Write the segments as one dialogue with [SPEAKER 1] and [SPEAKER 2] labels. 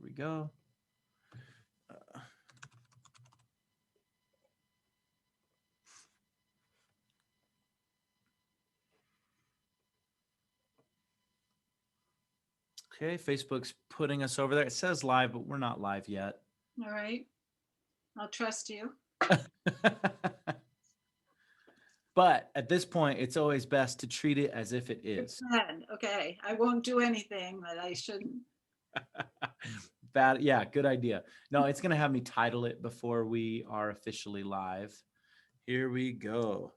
[SPEAKER 1] we go. Okay, Facebook's putting us over there. It says live, but we're not live yet.
[SPEAKER 2] All right. I'll trust you.
[SPEAKER 1] But at this point, it's always best to treat it as if it is.
[SPEAKER 2] Okay. I won't do anything that I shouldn't.
[SPEAKER 1] Bad. Yeah, good idea. No, it's going to have me title it before we are officially live. Here we go.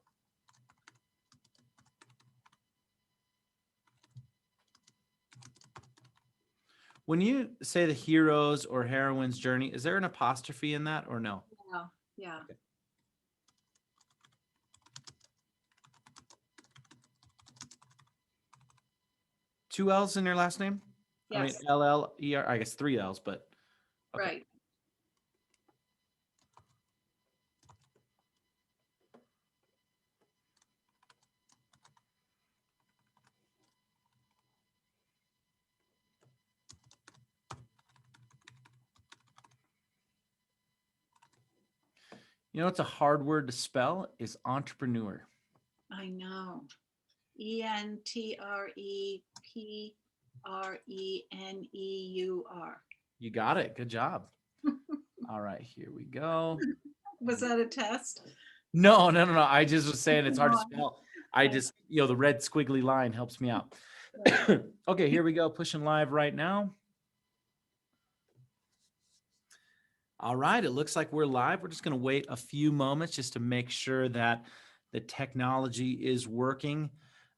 [SPEAKER 1] When you say the hero's or heroine's journey, is there an apostrophe in that or no?
[SPEAKER 2] No. Yeah.
[SPEAKER 1] Okay. Two L's in your last name?
[SPEAKER 2] Yes.
[SPEAKER 1] I mean, L-L-E-R, I guess 3 L's, but.
[SPEAKER 2] Okay. Right.
[SPEAKER 1] You know, it's a hard word to spell is entrepreneur.
[SPEAKER 2] I know. ENTREPRENEUR.
[SPEAKER 1] You got it. Good job. All right, here we go.
[SPEAKER 2] Was that a test?
[SPEAKER 1] No. I just was saying it's hard to spell. I just, the red squiggly line helps me out. Okay, here we go. Pushing live right now. All right, it looks like we're live. We're just going to wait a few moments just to make sure that the technology is working.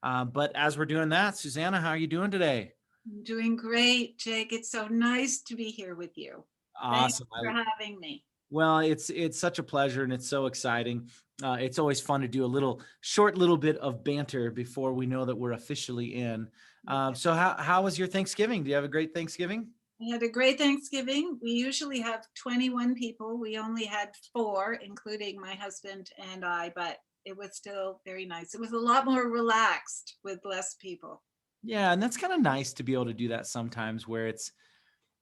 [SPEAKER 1] But as we're doing that, Susanna, how are you doing today?
[SPEAKER 2] I'm doing great, Jake. It's so nice to be here with you.
[SPEAKER 1] Awesome.
[SPEAKER 2] Thanks for having me.
[SPEAKER 1] Well, it's such a pleasure and it's so exciting. It's always fun to do a short little bit of banter before we know that we're officially in. So how was your Thanksgiving? Do you have a great Thanksgiving?
[SPEAKER 2] I had a great Thanksgiving. We usually have 21 people. We only had 4, including my husband and I, but it was still very nice. It was a lot more relaxed with less people.
[SPEAKER 1] Yeah, and that's kind of nice to be able to do that sometimes where it's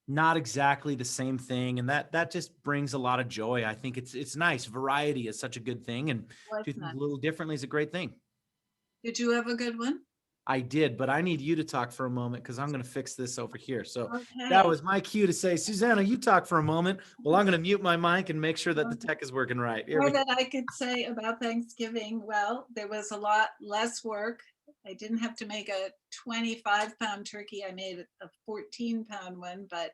[SPEAKER 1] not exactly the same thing, and that just brings a lot of joy. I think it's nice. Variety is such a good thing, and do things a little differently is a great thing.
[SPEAKER 2] Did you have a good one?
[SPEAKER 1] I did, but I need you to talk for a moment because I'm going to fix this over here. So that was my cue to say, Susanna, you talk for a moment. Well, I'm going to mute my mic and make sure that the tech is working right.
[SPEAKER 2] All that I could say about Thanksgiving, well, there was a lot less work. I didn't have to make a 25-pound turkey. I made a 14-pound one, but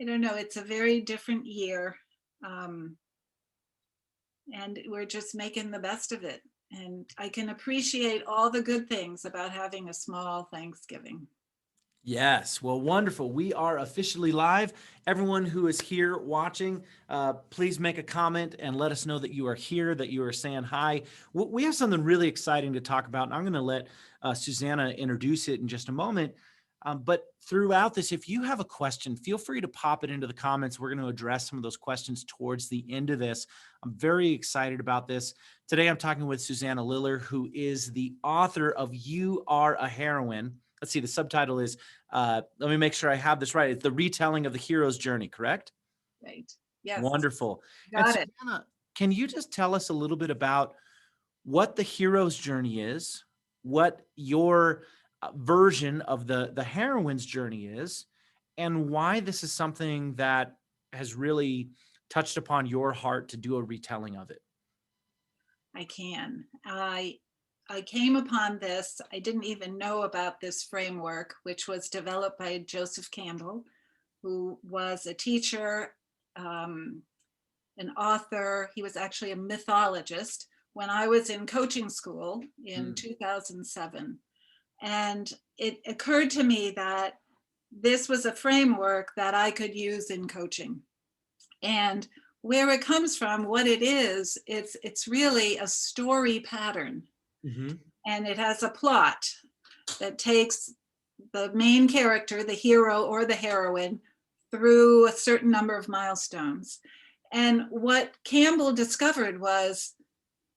[SPEAKER 2] I don't know. It's a very different year. And we're just making the best of it. And I can appreciate all the good things about having a small Thanksgiving.
[SPEAKER 1] Yes. Well, wonderful. We are officially live. Everyone who is here watching, please make a comment and let us know that you are here, that you are saying hi. We have something really exciting to talk about, and I'm going to let Susanna introduce it in just a moment. But throughout this, if you have a question, feel free to pop it into the comments. We're going to address some of those questions towards the end of this. I'm very excited about this. Today, I'm talking with Susanna Liller, who is the author of You Are a Heroine. Let's see, the subtitle is, let me make sure I have this right. It's The Retelling of the Hero's Journey, correct?
[SPEAKER 2] Right. Yes.
[SPEAKER 1] Wonderful.
[SPEAKER 2] Got it.
[SPEAKER 1] Susanna, can you just tell us a little bit about what the hero's journey is, what your version of the heroine's journey is, and why this is something that has really touched upon your heart to do a retelling of it?
[SPEAKER 2] I can. I came upon this. I didn't even know about this framework, which was developed by Joseph Campbell, who was a teacher, an author. He was actually a mythologist when I was in coaching school in 2007. And it occurred to me that this was a framework that I could use in coaching. And where it comes from, what it is, it's really a story pattern. Mm-hmm. And it has a plot that takes the main character, the hero or the heroine, through a certain number of milestones. And what Campbell discovered was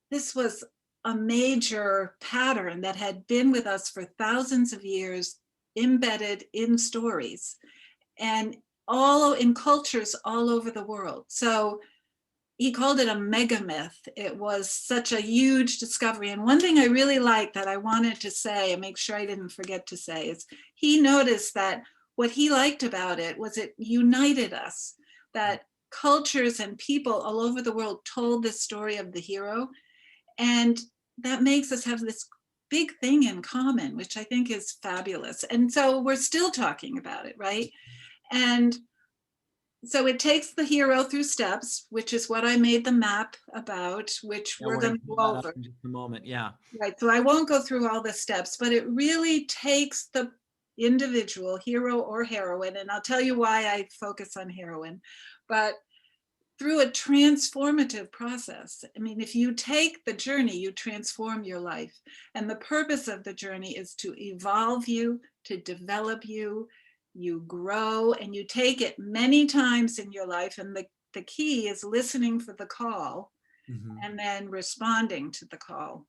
[SPEAKER 2] this was a major pattern that had been with us for thousands of years, embedded in stories. And all in cultures all over the world. So he called it a mega myth. It was such a huge discovery. And one thing I really liked that I wanted to say and make sure I didn't forget to say is he noticed that what he liked about it was it united us, that cultures and people all over the world told this story of the hero. And that makes us have this big thing in common, which I think is fabulous. And so we're still talking about it, right? And so it takes the hero through steps, which is what I made the map about, which
[SPEAKER 1] Yeah,
[SPEAKER 2] we're
[SPEAKER 1] we're going
[SPEAKER 2] going
[SPEAKER 1] to
[SPEAKER 2] to
[SPEAKER 1] pull
[SPEAKER 2] go
[SPEAKER 1] that up
[SPEAKER 2] over.
[SPEAKER 1] in just a moment. Yeah.
[SPEAKER 2] Right. So I won't go through all the steps, but it really takes the individual hero or heroine, and I'll tell you why I focus on heroine, but through a transformative process. I mean, if you take the journey, you transform your life. And the purpose of the journey is to evolve you, to develop you, you grow, and you take it many times in your life. And the key is listening for the call
[SPEAKER 1] Mhm.
[SPEAKER 2] and then responding to the call,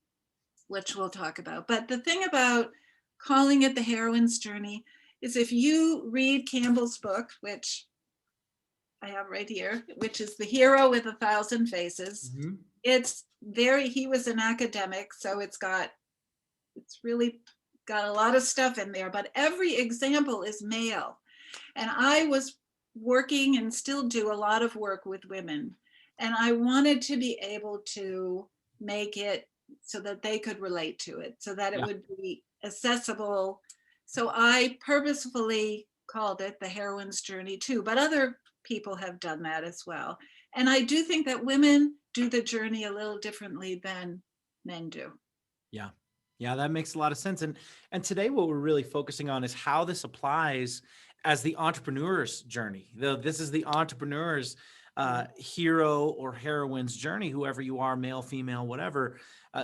[SPEAKER 2] which we'll talk about. But the thing about calling it the heroine's journey is if you read Campbell's book, which I have right here, which is The Hero with a Thousand Faces.
[SPEAKER 1] Mhm.
[SPEAKER 2] It's very, he was an academic, so it's really got a lot of stuff in there, but every example is male. And I was working and still do a lot of work with women. And I wanted to be able to make it so that they could relate to it, so that it
[SPEAKER 1] Yeah.
[SPEAKER 2] would be accessible. So I purposefully called it the heroine's journey too, but other people have done that as well. And I do think that women do the journey a little differently than men do.
[SPEAKER 1] Yeah. Yeah, that makes a lot of sense. And today what we're really focusing on is how this applies as the entrepreneur's journey. Though this is the entrepreneur's hero or heroine's journey, whoever you are, male, female, whatever.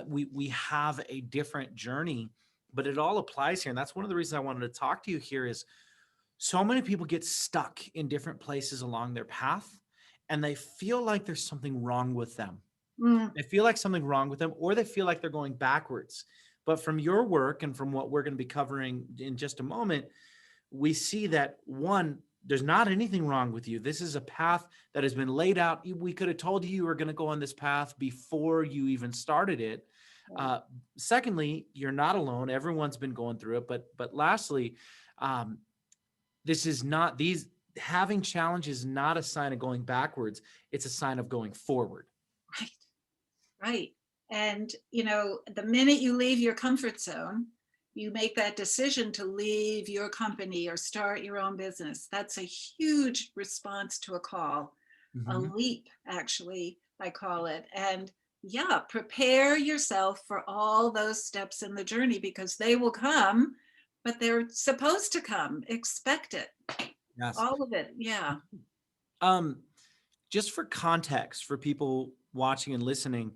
[SPEAKER 1] We have a different journey, but it all applies here. And that's one of the reasons I wanted to talk to you here is so many people get stuck in different places along their path and they feel like there's something wrong with them.
[SPEAKER 2] Mm,
[SPEAKER 1] They feel like something wrong with them, or they feel like they're going backwards. But from your work and from what we're going to be covering in just a moment, we see that one, there's not anything wrong with you. This is a path that has been laid out. We could have told you were going to go on this path before you even started it.
[SPEAKER 2] right.
[SPEAKER 1] Uh, Secondly, you're not alone. Everyone's been going through it. But lastly, um, this is not these having challenges is not a sign of going backwards. It's a sign of going forward.
[SPEAKER 2] Right. Right. And, the minute you leave your comfort zone, you make that decision to leave your company or start your own business. That's a huge response to a call, a
[SPEAKER 1] Mhm.
[SPEAKER 2] leap, actually, I call it. And yeah, prepare yourself for all those steps in the journey because they will come, but they're supposed to come. Expect it.
[SPEAKER 1] Yes.
[SPEAKER 2] All of it. Yeah.
[SPEAKER 1] Um, just for context for people watching and listening,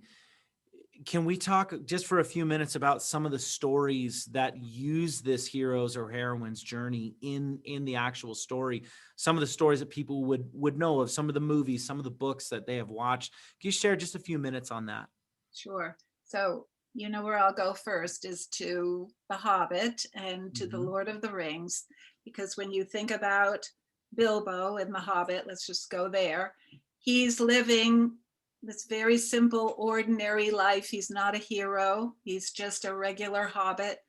[SPEAKER 1] can we talk just for a few minutes about some of the stories that use this hero's or heroine's journey in the actual story? Some of the stories that people would know of, some of the movies, some of the books that they have watched. Can you share just a few minutes on that?
[SPEAKER 2] Sure. So, where I'll go first is to The Hobbit and to The
[SPEAKER 1] Mhm.
[SPEAKER 2] Lord of the Rings, because when you think about Bilbo in The Hobbit, let's just go there. He's living this very simple, ordinary life. He's not a hero, he's just a regular hobbit.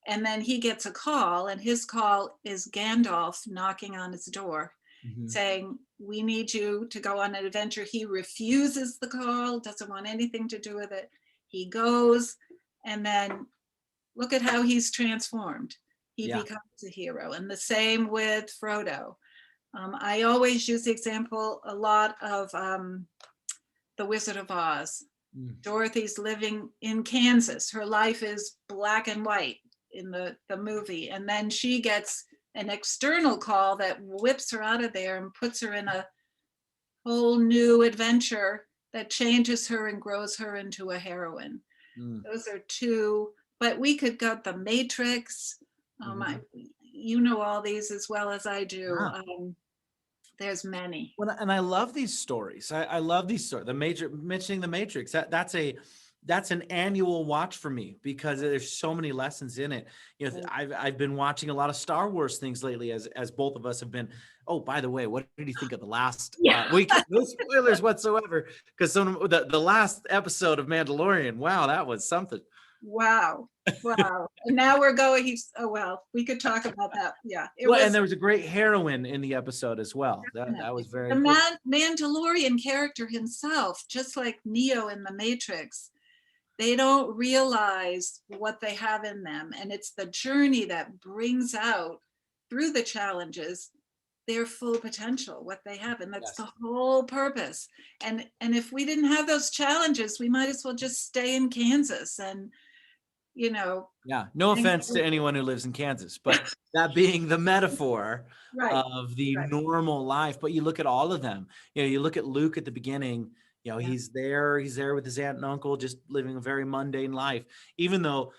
[SPEAKER 2] And then he gets a call, and his call is Gandalf knocking on his door
[SPEAKER 1] Mhm.
[SPEAKER 2] saying, we need you to go on an adventure. He refuses the call, doesn't want anything to do with it. He goes, and then look at how he's transformed. He
[SPEAKER 1] Yeah.
[SPEAKER 2] becomes a hero. And the same with Frodo. I always use the example a lot of The Wizard of Oz.
[SPEAKER 1] Mm.
[SPEAKER 2] Dorothy's living in Kansas. Her life is black and white in the movie. And then she gets an external call that whips her out of there and puts her in a whole new adventure that changes her and grows her into a heroine.
[SPEAKER 1] Mm.
[SPEAKER 2] Those are two, but we could go The Matrix. I,
[SPEAKER 1] Mhm.
[SPEAKER 2] all these as well as I do.
[SPEAKER 1] Yeah.
[SPEAKER 2] There's many.
[SPEAKER 1] Well, and I love these stories. I love these stories. The Matrix, mentioning the Matrix. That's that's an annual watch for me because there's so many lessons in it. You know,
[SPEAKER 2] Right.
[SPEAKER 1] I've been watching a lot of Star Wars things lately, as both of us have been. Oh, by the way, what did you think of the last?
[SPEAKER 2] Yeah.
[SPEAKER 1] No spoilers whatsoever, because the last episode of Mandalorian. Wow, that was something.
[SPEAKER 2] Wow. Wow. And now we're going, oh, well, we could talk about that. Yeah, it
[SPEAKER 1] Well, and
[SPEAKER 2] was
[SPEAKER 1] there was a great heroine in the episode as well. That was
[SPEAKER 2] definitely.
[SPEAKER 1] very
[SPEAKER 2] The
[SPEAKER 1] cool.
[SPEAKER 2] Mandalorian character himself, just like Neo in the Matrix, they don't realize what they have in them. And it's the journey that brings out through the challenges their full potential, what they have. And that's
[SPEAKER 1] Yes.
[SPEAKER 2] the whole purpose. And if we didn't have those challenges, we might as well just stay in Kansas and, you know,
[SPEAKER 1] Yeah. No
[SPEAKER 2] and
[SPEAKER 1] offense to anyone who lives in Kansas, but that being the metaphor
[SPEAKER 2] right,
[SPEAKER 1] of the
[SPEAKER 2] right.
[SPEAKER 1] normal life. But you look at all of them. You know, you look at Luke at the beginning. You know,
[SPEAKER 2] Yeah.
[SPEAKER 1] he's there with his aunt and uncle, just living a very mundane life. Even though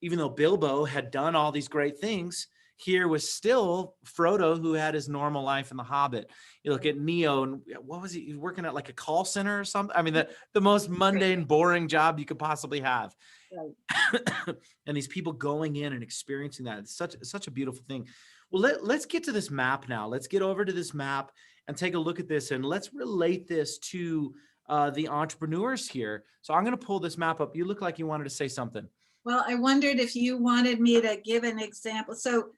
[SPEAKER 1] Bilbo had done all these great things, here was still Frodo who had his normal life in the Hobbit. You look at Neo, and what was he? He was working at like a call center or something. I mean, the most mundane, boring job you could possibly have.
[SPEAKER 2] Right.
[SPEAKER 1] And these people going in and experiencing that, it's such a beautiful thing. Well, let's get to this map now. Let's get over to this map and take a look at this, and let's relate this to the entrepreneurs here. So I'm going to pull this map up. You look like you wanted to say something.
[SPEAKER 2] Well, I wondered if you wanted me to give an example. So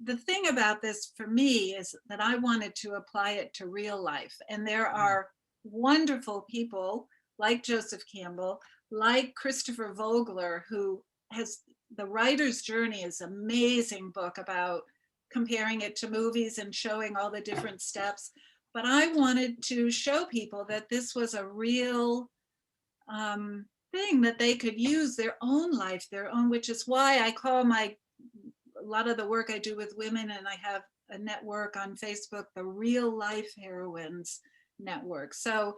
[SPEAKER 2] the thing about this for me is that I wanted to apply it to real life. And there are wonderful people like Joseph Campbell, like Christopher Vogler, who has The Writer's Journey is an amazing book about comparing it to movies and showing all the different steps. But I wanted to show people that this was a real thing that they could use their own life, their own, which is why I call a lot of the work I do with women, and I have a network on Facebook, the Real Life Heroines Network. So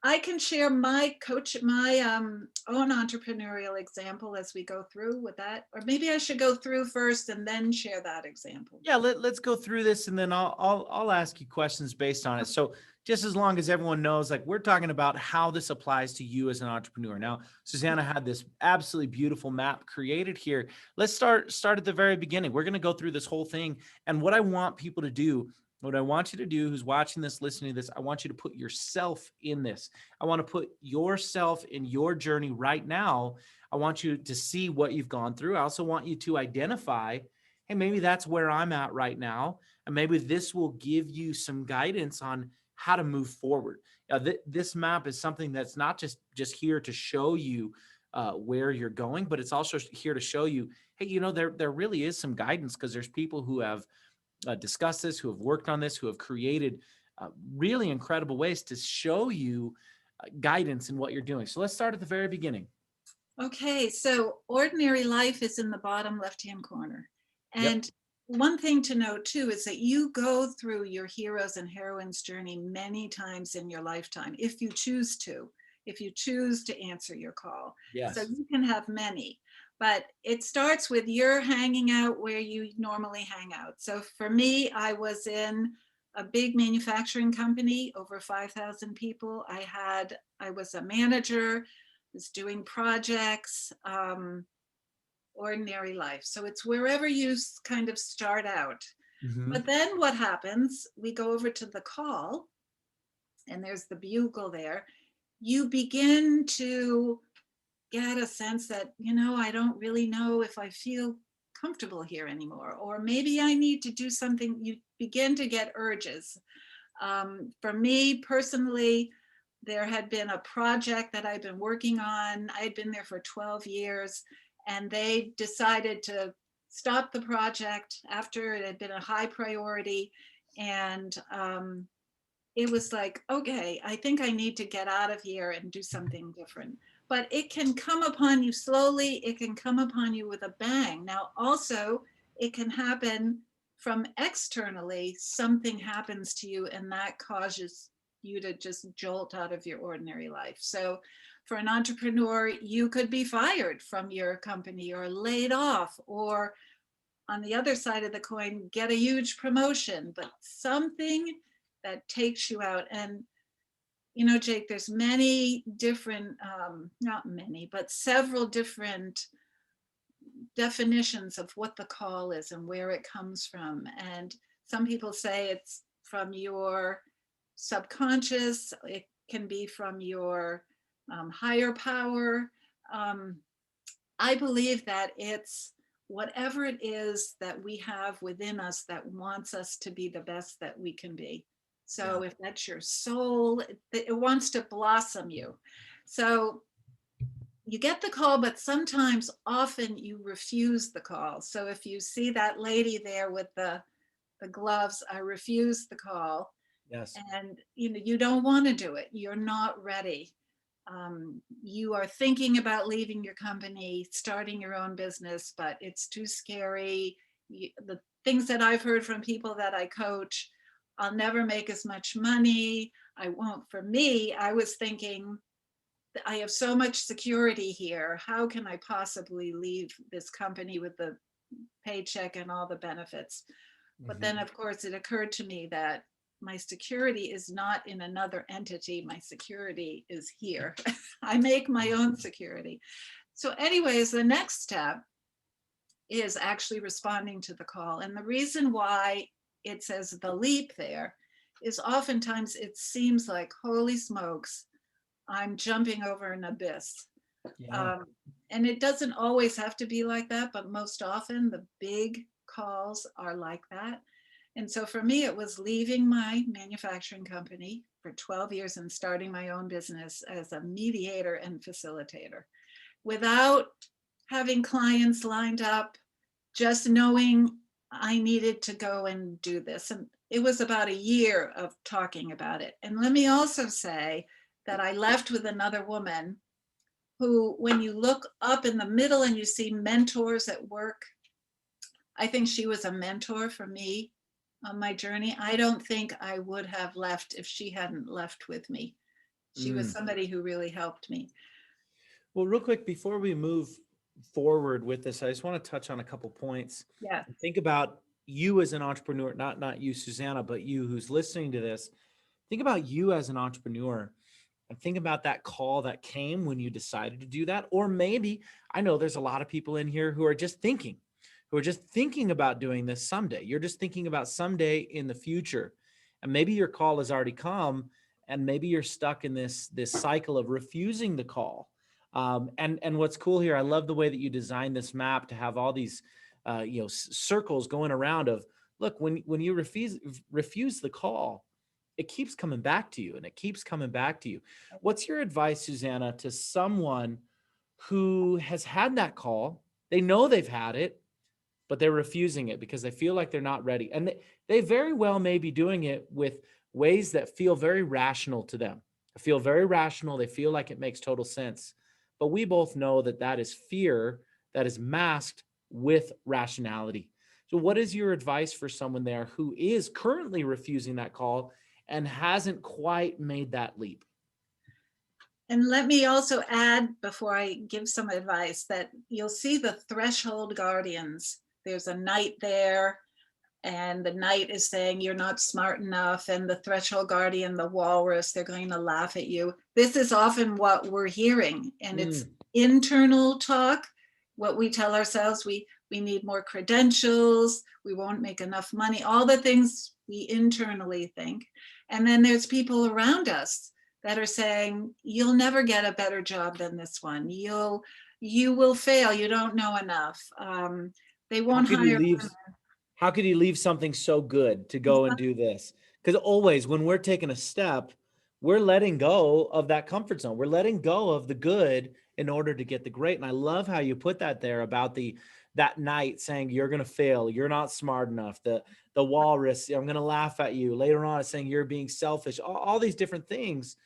[SPEAKER 2] I can share my own entrepreneurial example as we go through with that, or maybe I should go through first and then share that example.
[SPEAKER 1] Yeah, let's go through this, and then I'll ask you questions based on it. So just as long as everyone knows, like, we're talking about how this applies to you as an entrepreneur. Now, Susanna had this absolutely beautiful map created here. Let's start at the very beginning. We're going to go through this whole thing, and what I want people to do, what I want you to do, who's watching this, listening to this, I want you to put yourself in this. I want to put yourself in your journey right now. I want you to see what you've gone through. I also want you to identify, hey, maybe that's where I'm at right now. And maybe this will give you some guidance on how to move forward. This map is something that's not just here to show you where you're going, but it's also here to show you, hey, there really is some guidance, because there's people who have discussed this, who have worked on this, who have created really incredible ways to show you guidance in what you're doing. So let's start at the very beginning.
[SPEAKER 2] Okay, so ordinary life is in the bottom left-hand corner. And
[SPEAKER 1] Yep.
[SPEAKER 2] one thing to know too is that you go through your heroes and heroines journey many times in your lifetime, if you choose to answer your call.
[SPEAKER 1] Yes.
[SPEAKER 2] So you can have many, but it starts with you're hanging out where you normally hang out. So for me, I was in a big manufacturing company, over 5,000 people. I was a manager, was doing projects, ordinary life. So it's wherever you kind of start out.
[SPEAKER 1] Mm-hmm.
[SPEAKER 2] But then what happens? We go over to the call, and there's the bugle there. You begin to get a sense that, I don't really know if I feel comfortable here anymore, or maybe I need to do something. You begin to get urges. For me personally, there had been a project that I'd been working on. I had been there for 12 years, and they decided to stop the project after it had been a high priority. And it was like, okay, I think I need to get out of here and do something different. But it can come upon you slowly. It can come upon you with a bang. Now, also, it can happen from externally. Something happens to you, and that causes you to just jolt out of your ordinary life. So for an entrepreneur, you could be fired from your company or laid off, or on the other side of the coin, get a huge promotion, but something that takes you out. And you know, Jake, there's many different, not many, but several different definitions of what the call is and where it comes from. And some people say it's from your subconscious, it can be from your higher power. Um, I believe that it's whatever it is that we have within us that wants us to be the best that we can be.
[SPEAKER 1] Yeah.
[SPEAKER 2] So if that's your soul, it wants to blossom you. So you get the call, but sometimes often you refuse the call. So if you see that lady there with the gloves, I refuse the call.
[SPEAKER 1] Yes.
[SPEAKER 2] And you know, you don't want to do it. You're not ready. You are thinking about leaving your company, starting your own business, but it's too scary. The things that I've heard from people that I coach, I'll never make as much money. I won't. For me, I was thinking, I have so much security here. How can I possibly leave this company with the paycheck and all the benefits? But then, of course, it occurred to me that my security is not in another entity. My security is here. I make my own security. So, anyways, the next step is actually responding to the call. And the reason why it says the leap there is oftentimes it seems like, holy smokes, I'm jumping over an abyss.
[SPEAKER 1] Yeah.
[SPEAKER 2] And it doesn't always have to be like that, but most often the big calls are like that. And so for me, it was leaving my manufacturing company for 12 years and starting my own business as a mediator and facilitator without having clients lined up, just knowing I needed to go and do this. And it was about a year of talking about it. And let me also say that I left with another woman who, when you look up in the middle and you see mentors at work, I think she was a mentor for me on my journey. I don't think I would have left if she hadn't left with me. She was somebody who really helped me.
[SPEAKER 1] Well, real quick, before we move forward with this, I just want to touch on a couple points.
[SPEAKER 2] Yeah.
[SPEAKER 1] Think about you as an entrepreneur, not you, Susanna, but you who's listening to this. Think about you as an entrepreneur and think about that call that came when you decided to do that. Or maybe, I know there's a lot of people in here who are just thinking about doing this someday. You're just thinking about someday in the future. And maybe your call has already come and maybe you're stuck in this cycle of refusing the call. And what's cool here, I love the way that you designed this map to have all these circles going around of, look, when you refuse the call, it keeps coming back to you and it keeps coming back to you. What's your advice, Susanna, to someone who has had that call? They know they've had it, but they're refusing it because they feel like they're not ready. And they very well may be doing it with ways that feel very rational to them. They feel very rational. They feel like it makes total sense. But we both know that that is fear that is masked with rationality. So what is your advice for someone there who is currently refusing that call and hasn't quite made that leap?
[SPEAKER 2] And let me also add, before I give some advice, that you'll see the threshold guardians. There's a knight there, and the knight is saying you're not smart enough, and the threshold guardian, the walrus, they're going to laugh at you. This is often what we're hearing, and it's internal talk. What we tell ourselves, we need more credentials, we won't make enough money, all the things we internally think. And then there's people around us that are saying, you'll never get a better job than this one. You will fail, you don't know enough. They won't hire.
[SPEAKER 1] How could you leave something so good to go and do this? Because always when we're taking a step, we're letting go of that comfort zone. We're letting go of the good in order to get the great. And I love how you put that there about that knight saying you're going to fail, you're not smart enough. The walrus, I'm going to laugh at you. Later on, it's saying you're being selfish. All these different things.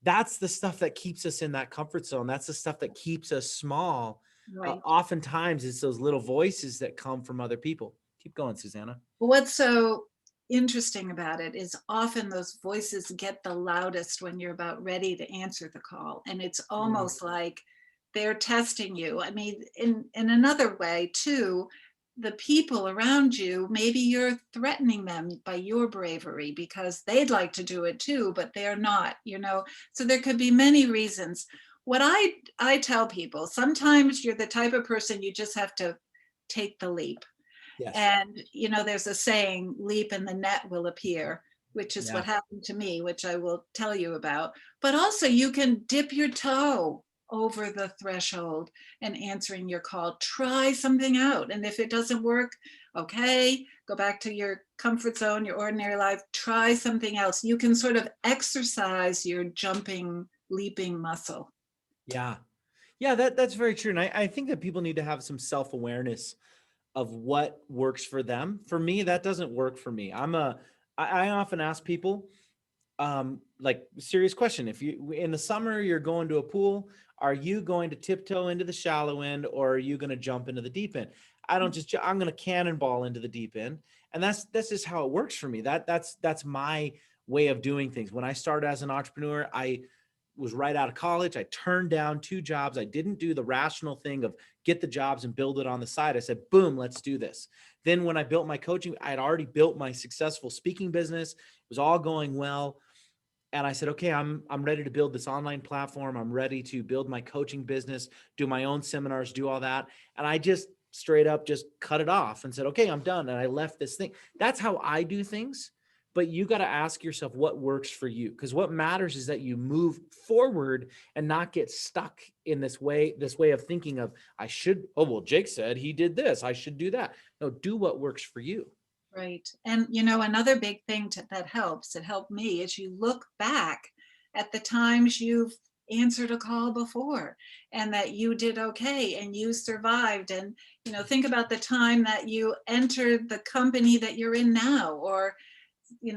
[SPEAKER 1] That's the stuff that keeps us in that comfort zone. That's the stuff that keeps us small.
[SPEAKER 2] Right.
[SPEAKER 1] Oftentimes, it's those little voices that come from other people. Keep going, Susanna.
[SPEAKER 2] What's so interesting about it is often those voices get the loudest when you're about ready to answer the call. And it's almost like they're testing you. I mean, in another way too, the people around you, maybe you're threatening them by your bravery because they'd like to do it too, but they're not, so there could be many reasons. What I tell people, sometimes you're the type of person you just have to take the leap.
[SPEAKER 1] Yes.
[SPEAKER 2] And, there's a saying, leap and the net will appear, which is
[SPEAKER 1] Yeah.
[SPEAKER 2] what happened to me, which I will tell you about. But also you can dip your toe over the threshold and answering your call. Try something out. And if it doesn't work, okay, go back to your comfort zone, your ordinary life, try something else. You can sort of exercise your jumping, leaping muscle.
[SPEAKER 1] Yeah. Yeah, that's very true. And I think that people need to have some self-awareness of what works for them. For me, that doesn't work for me. I often ask people, like, serious question. If you, in the summer, you're going to a pool, are you going to tiptoe into the shallow end, or are you going to jump into the deep end? I don't just, I'm going to cannonball into the deep end. And that's just how it works for me. That's my way of doing things. When I started as an entrepreneur, I was right out of college. I turned down 2 jobs. I didn't do the rational thing of get the jobs and build it on the side. I said, boom, let's do this. Then when I built my coaching, I had already built my successful speaking business. It was all going well. And I said, okay, I'm ready to build this online platform. I'm ready to build my coaching business, do my own seminars, do all that. And I just straight up just cut it off and said, okay, I'm done. And I left this thing. That's how I do things. But you got to ask yourself what works for you. Because what matters is that you move forward and not get stuck in this way of thinking of, I should, oh, well, Jake said he did this, I should do that. No, do what works for you.
[SPEAKER 2] Right. And, another big thing that helps, it helped me, is you look back at the times you've answered a call before and that you did okay and you survived. And, think about the time that you entered the company that you're in now, or,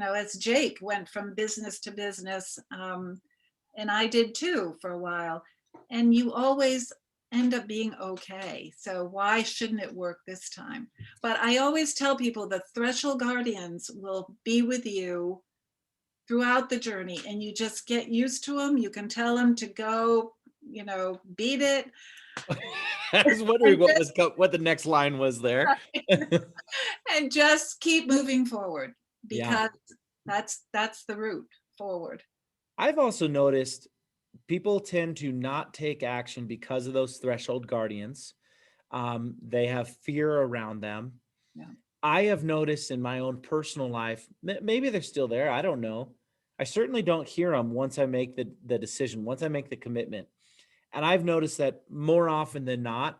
[SPEAKER 2] as Jake went from business to business. And I did too for a while. And you always end up being okay. So why shouldn't it work this time? But I always tell people the threshold guardians will be with you throughout the journey, and you just get used to them. You can tell them to go, beat it.
[SPEAKER 1] I was wondering what the next line was there.
[SPEAKER 2] And just keep moving forward,
[SPEAKER 1] Yeah.
[SPEAKER 2] because that's the route forward.
[SPEAKER 1] I've also noticed people tend to not take action because of those threshold guardians. They have fear around them.
[SPEAKER 2] Yeah.
[SPEAKER 1] I have noticed in my own personal life, maybe they're still there. I don't know. I certainly don't hear them once I make the decision, once I make the commitment. And I've noticed that more often than not,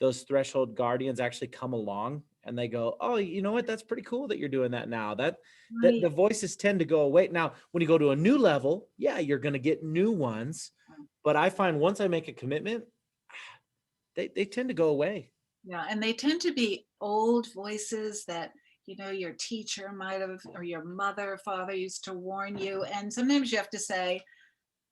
[SPEAKER 1] those threshold guardians actually come along and they go, oh, you know what? That's pretty cool that you're doing that now. That
[SPEAKER 2] Right.
[SPEAKER 1] the voices tend to go away. Now, when you go to a new level, yeah, you're going to get new ones. But I find once I make a commitment, they tend to go away.
[SPEAKER 2] Yeah, and they tend to be old voices that, your teacher might have, or your mother or father used to warn you. And sometimes you have to say,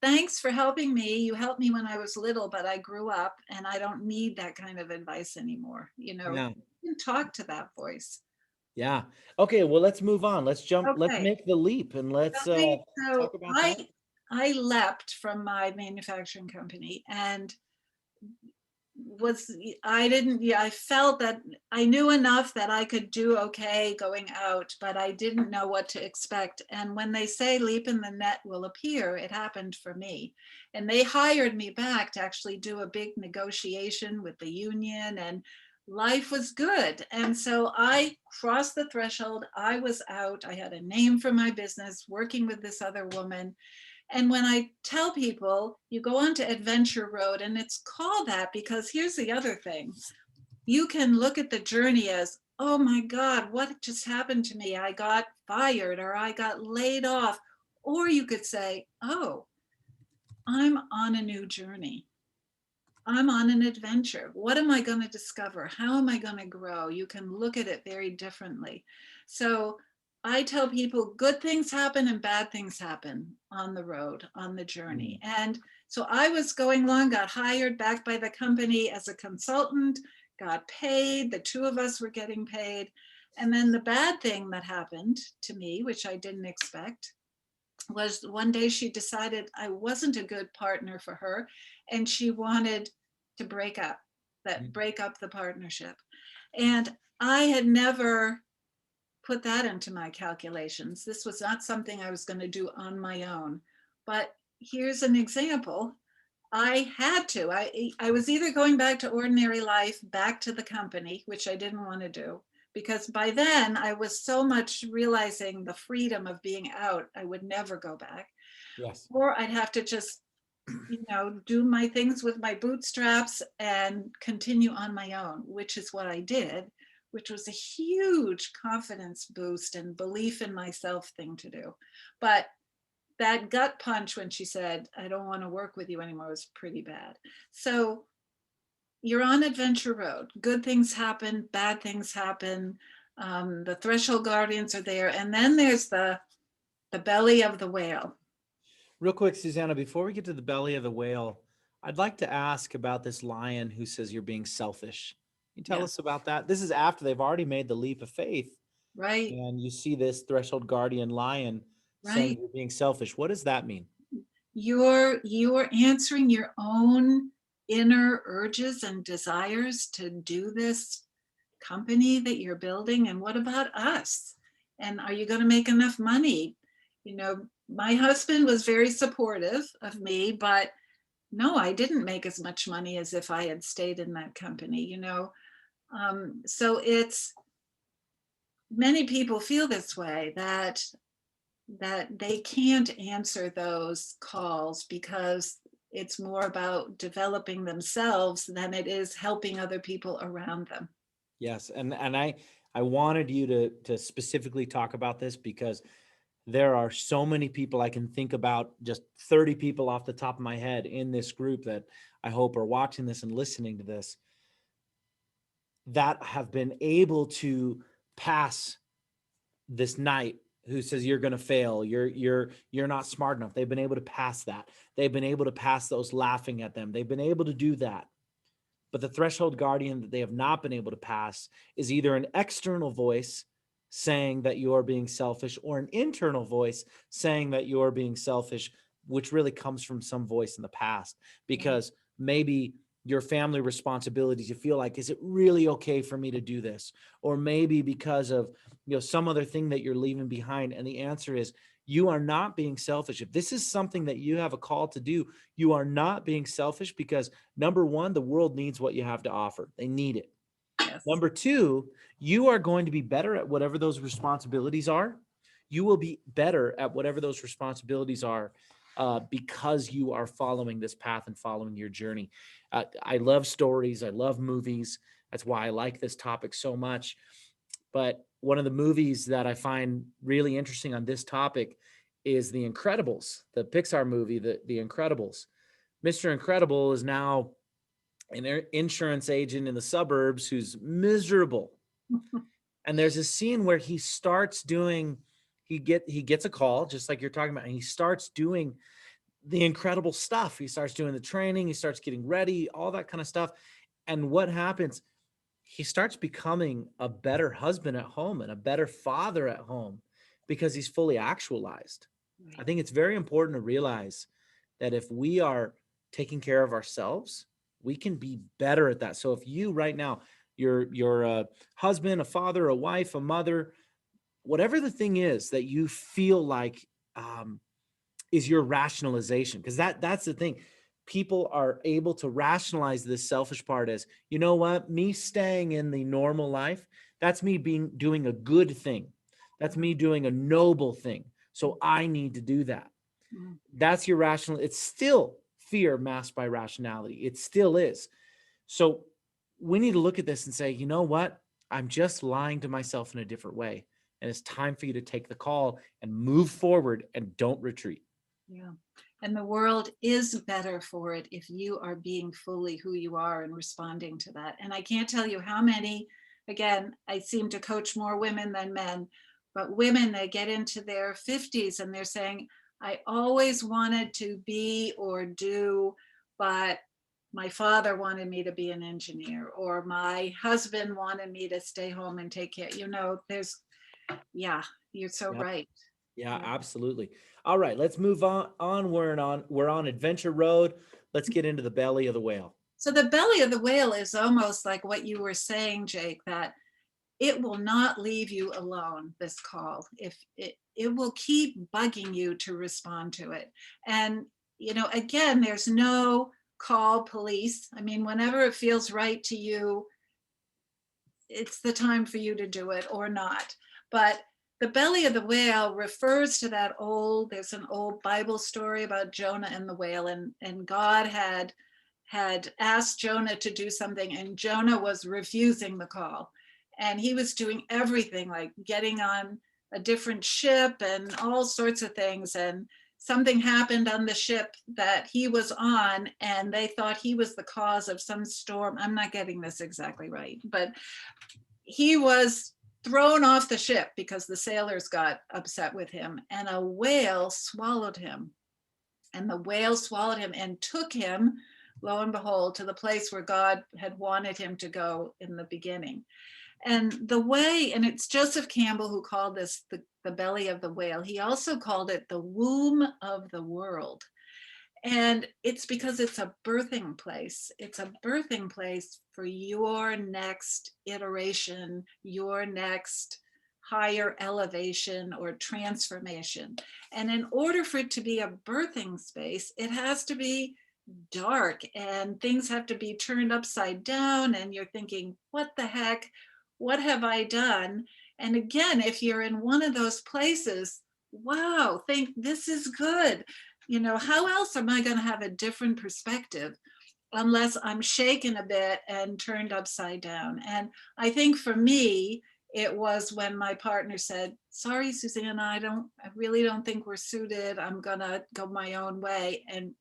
[SPEAKER 2] thanks for helping me. You helped me when I was little, but I grew up and I don't need that kind of advice anymore.
[SPEAKER 1] Yeah.
[SPEAKER 2] You can talk to that voice.
[SPEAKER 1] Yeah. Okay. Well, let's move on. Let's jump. Let's
[SPEAKER 2] Okay.
[SPEAKER 1] make the leap and let's
[SPEAKER 2] Okay.
[SPEAKER 1] talk
[SPEAKER 2] So
[SPEAKER 1] about that.
[SPEAKER 2] I leapt from my manufacturing company and I felt that I knew enough that I could do okay going out, but I didn't know what to expect. And when they say leap in the net will appear, it happened for me. And they hired me back to actually do a big negotiation with the union, and life was good. And so I crossed the threshold. I was out. I had a name for my business, working with this other woman. And when I tell people, you go onto Adventure Road, and it's called that because here's the other thing. You can look at the journey as, oh my God, what just happened to me? I got fired or I got laid off. Or you could say, oh, I'm on a new journey. I'm on an adventure. What am I going to discover? How am I going to grow? You can look at it very differently. So I tell people good things happen and bad things happen on the road, on the journey. And so I was going along, got hired back by the company as a consultant, got paid. The 2 of us were getting paid. And then the bad thing that happened to me, which I didn't expect, was one day she decided I wasn't a good partner for her and she wanted to break up the partnership. And I had never put that into my calculations. This was not something I was going to do on my own. But here's an example. I had to. I was either going back to ordinary life, back to the company, which I didn't want to do, because by then I was so much realizing the freedom of being out, I would never go back.
[SPEAKER 1] Yes.
[SPEAKER 2] Or I'd have to just, do my things with my bootstraps and continue on my own, which is what I did, which was a huge confidence boost and belief in myself thing to do. But that gut punch when she said, I don't want to work with you anymore, was pretty bad. So you're on adventure road. Good things happen, bad things happen. The threshold guardians are there. And then there's the belly of the whale.
[SPEAKER 1] Real quick, Susanna, before we get to the belly of the whale, I'd like to ask about this lion who says you're being selfish. Can you tell
[SPEAKER 2] Yeah,
[SPEAKER 1] us about that? This is after they've already made the leap of faith,
[SPEAKER 2] right,
[SPEAKER 1] and you see this threshold guardian lion saying
[SPEAKER 2] right.
[SPEAKER 1] you're being selfish. What does that mean?
[SPEAKER 2] You're answering your own inner urges and desires to do this company that you're building. And what about us? And are you going to make enough money? My husband was very supportive of me, but no, I didn't make as much money as if I had stayed in that company. So it's many people feel this way, that they can't answer those calls because it's more about developing themselves than it is helping other people around them.
[SPEAKER 1] Yes, and I wanted you to specifically talk about this because there are so many people I can think about, just 30 people off the top of my head in this group that I hope are watching this and listening to this, that have been able to pass this night, who says you're going to fail, you're not smart enough. They've been able to pass that. They've been able to pass those laughing at them. They've been able to do that. But the threshold guardian that they have not been able to pass is either an external voice saying that you're being selfish, or an internal voice saying that you're being selfish, which really comes from some voice in the past. Because maybe your family responsibilities, you feel like, is it really okay for me to do this? Or maybe because of some other thing that you're leaving behind. And the answer is, you are not being selfish. If this is something that you have a call to do, you are not being selfish, because number one, the world needs what you have to offer. They need it.
[SPEAKER 2] Yes.
[SPEAKER 1] Number two, you are going to be better at whatever those responsibilities are. You will be better at whatever those responsibilities are because you are following this path and following your journey. I love stories. I love movies. That's why I like this topic so much. But one of the movies that I find really interesting on this topic is The Incredibles, the Pixar movie, The Incredibles. Mr. Incredible is now an insurance agent in the suburbs who's miserable. And there's a scene where he starts doing, he gets a call, just like you're talking about, and he starts doing the incredible stuff. He starts doing the training, he starts getting ready, all that kind of stuff. And what happens? He starts becoming a better husband at home and a better father at home because he's fully actualized.
[SPEAKER 2] Right.
[SPEAKER 1] I think it's very important to realize that if we are taking care of ourselves, we can be better at that. So if you right now, you're a husband, a father, a wife, a mother, whatever the thing is that you feel like is your rationalization, because that's the thing. People are able to rationalize this selfish part as, you know what, me staying in the normal life, that's me doing a good thing. That's me doing a noble thing. So I need to do that.
[SPEAKER 2] Mm.
[SPEAKER 1] That's your rational. It's still fear masked by rationality. It still is. So we need to look at this and say, you know what? I'm just lying to myself in a different way. And it's time for you to take the call and move forward and don't retreat.
[SPEAKER 2] Yeah. And the world is better for it if you are being fully who you are and responding to that. And I can't tell you how many, again, I seem to coach more women than men, but women that get into their 50s and they're saying, I always wanted to be or do, but my father wanted me to be an engineer, or my husband wanted me to stay home and take care. Yeah, you're so
[SPEAKER 1] Yep.
[SPEAKER 2] right.
[SPEAKER 1] Yeah,
[SPEAKER 2] Yeah.
[SPEAKER 1] absolutely. All right, let's move on. We're on adventure road. Let's get into the belly of the whale.
[SPEAKER 2] So the belly of the whale is almost like what you were saying, Jake, that it will not leave you alone, this call. If it will keep bugging you to respond to it. And, again, there's no call police. I mean, whenever it feels right to you, it's the time for you to do it or not. But the belly of the whale refers to there's an old Bible story about Jonah and the whale, and God had asked Jonah to do something, and Jonah was refusing the call. And he was doing everything, like getting on a different ship and all sorts of things. And something happened on the ship that he was on, and they thought he was the cause of some storm. I'm not getting this exactly right, but he was thrown off the ship because the sailors got upset with him, and a whale swallowed him. And the whale swallowed him and took him, lo and behold, to the place where God had wanted him to go in the beginning. And and it's Joseph Campbell who called this the belly of the whale. He also called it the womb of the world. And it's because it's a birthing place. It's a birthing place for your next iteration, your next higher elevation or transformation. And in order for it to be a birthing space, it has to be dark and things have to be turned upside down. And you're thinking, what the heck? What have I done? And again, if you're in one of those places, wow, think this is good. How else am I going to have a different perspective unless I'm shaken a bit and turned upside down? And I think for me, it was when my partner said, sorry, Susanna, I really don't think we're suited. I'm going to go my own way. And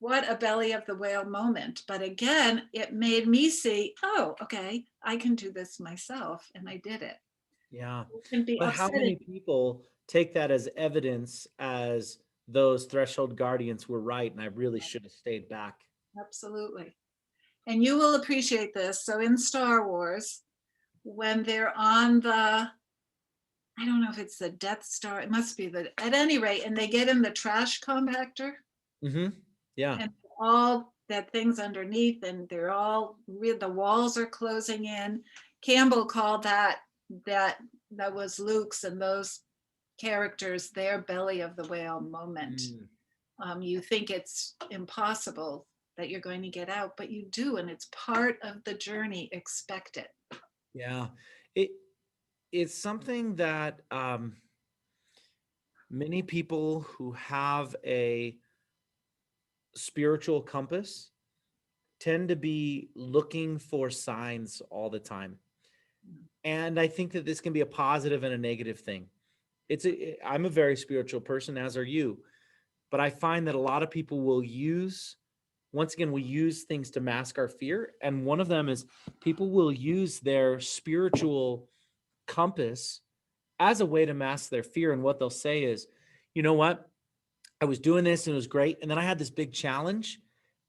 [SPEAKER 2] what a belly of the whale moment. But again, it made me see, oh, okay, I can do this myself. And I did it.
[SPEAKER 1] Yeah.
[SPEAKER 2] It can be
[SPEAKER 1] But how
[SPEAKER 2] upsetting.
[SPEAKER 1] many people take that as evidence as those threshold guardians were right and I really should have stayed back?
[SPEAKER 2] Absolutely. And you will appreciate this. So in Star Wars, when they're on I don't know if it's the Death Star, it must be at any rate, and they get in the trash compactor.
[SPEAKER 1] Mm-hmm. Yeah.
[SPEAKER 2] And all that things underneath, and the walls are closing in. Campbell called that was Luke's and those characters their belly of the whale moment. You think it's impossible that you're going to get out, but you do, and it's part of the journey. Expect it.
[SPEAKER 1] Yeah. It's something that many people who have a spiritual compass tend to be looking for signs all the time. And I think that this can be a positive and a negative thing. I'm a very spiritual person, as are you, but I find that a lot of people will use things to mask our fear. And one of them is people will use their spiritual compass as a way to mask their fear. And what they'll say is, you know what? I was doing this and it was great. And then I had this big challenge.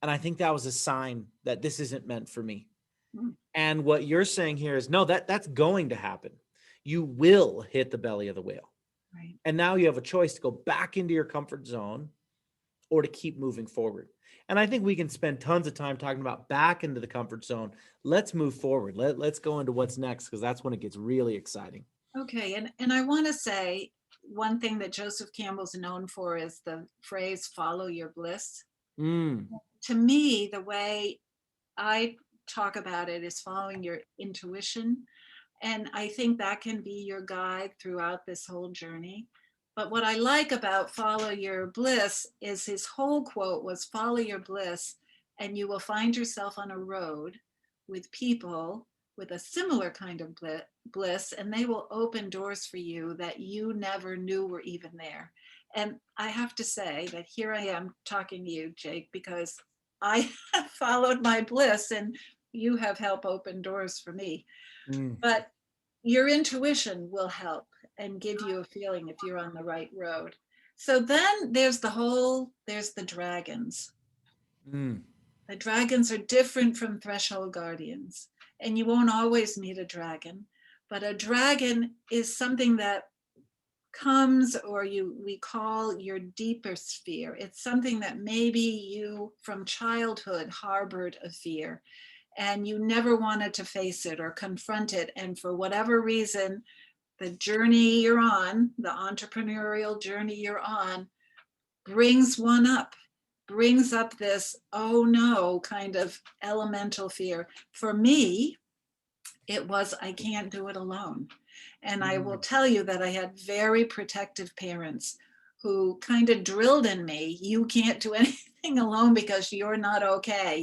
[SPEAKER 1] And I think that was a sign that this isn't meant for me.
[SPEAKER 2] Mm.
[SPEAKER 1] And what you're saying here is, no, that's going to happen. You will hit the belly of the whale.
[SPEAKER 2] Right.
[SPEAKER 1] And now you have a choice to go back into your comfort zone or to keep moving forward. And I think we can spend tons of time talking about back into the comfort zone. Let's move forward. Let's go into what's next, because that's when it gets really exciting.
[SPEAKER 2] Okay, and I want to say one thing that Joseph Campbell's known for is the phrase "follow your bliss." To me, the way I talk about it is following your intuition. And I think that can be your guide throughout this whole journey. But what I like about follow your bliss is his whole quote was follow your bliss and you will find yourself on a road with people with a similar kind of bliss, and they will open doors for you that you never knew were even there. And I have to say that here I am talking to you, Jake, because I have followed my bliss and you have helped open doors for me. But your intuition will help and give you a feeling if you're on the right road. So then there's the dragons. The dragons are different from threshold guardians, and you won't always meet a dragon, but a dragon is something that comes, or we call your deeper sphere. It's something that maybe you from childhood harbored a fear and you never wanted to face it or confront it. And for whatever reason, the journey you're on, the entrepreneurial journey you're on, brings one up, brings up this, oh no, kind of elemental fear. For me, it was, I can't do it alone. And I will tell you that I had very protective parents who kind of drilled in me, you can't do anything alone because you're not okay.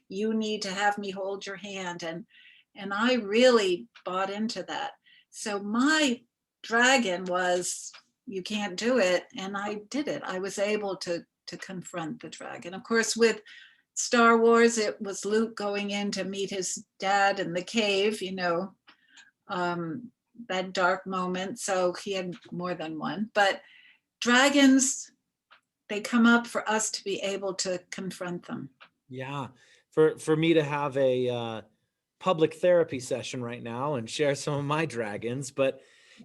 [SPEAKER 2] You need to have me hold your hand. And I really bought into that. So my dragon was, you can't do it. And I did it. I was able to confront the dragon. Of course, with Star Wars, it was Luke going in to meet his dad in the cave, that dark moment. So he had more than one. But dragons, they come up for us to be able to confront them.
[SPEAKER 1] Yeah. For me to have a public therapy session right now and share some of my dragons, but